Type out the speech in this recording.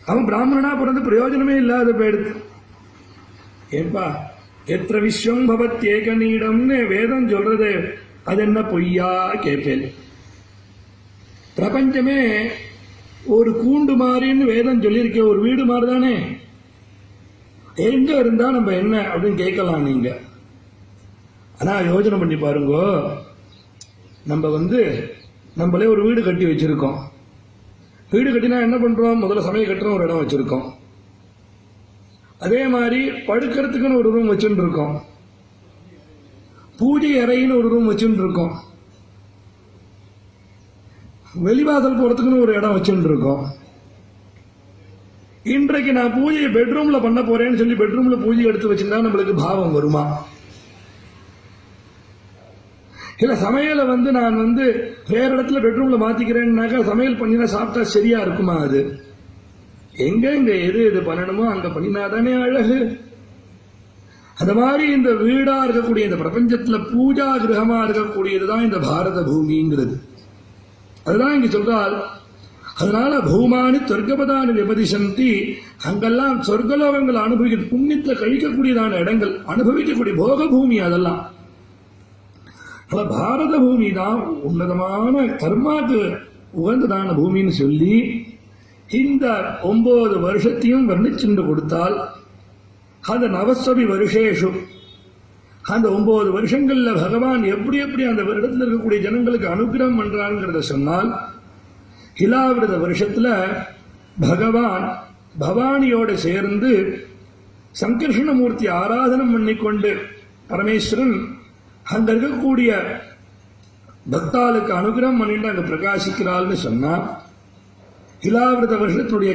அவன் பிராமணனா பிறந்து பிரயோஜனமே இல்லாத போயிடுது. ஏன்பா எத்திர விஸ்வம் பவத் ஏக நீடம்னு வேதம் சொல்றது அது என்ன பொய்யா கேட்பேன். பிரபஞ்சமே ஒரு கூண்டு மாதிரின்னு வேதம் சொல்லியிருக்க, ஒரு வீடு மாதிரி தானே. எங்க இருந்தா நம்ம என்ன அப்படின்னு கேட்கலாம் நீங்க. ஆனா யோசனை பண்ணி பாருங்க, நம்ம நம்மளே ஒரு வீடு கட்டி வச்சிருக்கோம். வீடு கட்டினா என்ன பண்றோம்? முதல்ல சமையல் கட்டுற ஒரு இடம் வச்சிருக்கோம். அதே மாதிரி படுக்கிறதுக்குன்னு ஒரு ரூம் வச்சுட்டு இருக்கோம். பூஜை அறைன்னு ஒரு ரூம் வச்சுட்டு இருக்கோம். வெளிவாசல் போறதுக்குன்னு ஒரு இடம் வச்சுட்டு இருக்கோம். இன்றைக்கு நான் பூஜையை பெட்ரூம்ல பண்ண போறேன்னு சொல்லி பெட்ரூம்ல பூஜை எடுத்து வச்சிருந்தா நம்மளுக்கு பாவம் வருமா? இல்ல சமையலை நான் வேற இடத்துல பெட்ரூம்ல மாத்திக்கிறேன்னாக்கா சமையல் பண்ணினா சாப்பிட்டா சரியா இருக்குமா? அது எங்க எது பண்ணணுமோ அங்க பண்ணினாதானே அழகு. அந்த மாதிரி இந்த வீடா இருக்கக்கூடிய இந்த பிரபஞ்சத்துல பூஜா கிரகமா இருக்கக்கூடியதுதான் இந்த பாரத பூமிங்கிறது. அதுதான் இங்க சொல்றால், அதனால பூமானி சொர்க்கபதானி விபதிசந்தி, அங்கெல்லாம் சொர்க்கலோகங்கள் அனுபவிக்க புண்ணியத்துல கழிக்கக்கூடியதான இடங்கள், அனுபவிக்கக்கூடிய போக பூமி அதெல்லாம். பாரத பூமி தான் உன்னதமான கர்மாக்கு உகந்ததான பூமின்னு சொல்லி இந்த 9 வருஷத்தையும் வர்ணிச்சென்று கொடுத்தால், அந்த நவஸ்வபி வருஷேஷு, அந்த 9 வருஷங்கள்ல பகவான் எப்படி எப்படி அந்த இடத்துல இருக்கக்கூடிய ஜனங்களுக்கு அனுகிரகம் பண்றாங்கிறத சொன்னால், ஹிலாவிரத வருஷத்துல பகவான் பவானியோட சேர்ந்து சங்கர்ஷணமூர்த்தி ஆராதனம் பண்ணிக்கொண்டு பரமேஸ்வரன் அங்க இருக்கக்கூடிய பக்தாளுக்கு அனுகிரகம் பண்ணிட்டு அங்க பிரகாசிக்கிறாள்னு சொன்னா, ஹிலாவிரத வருஷத்தினுடைய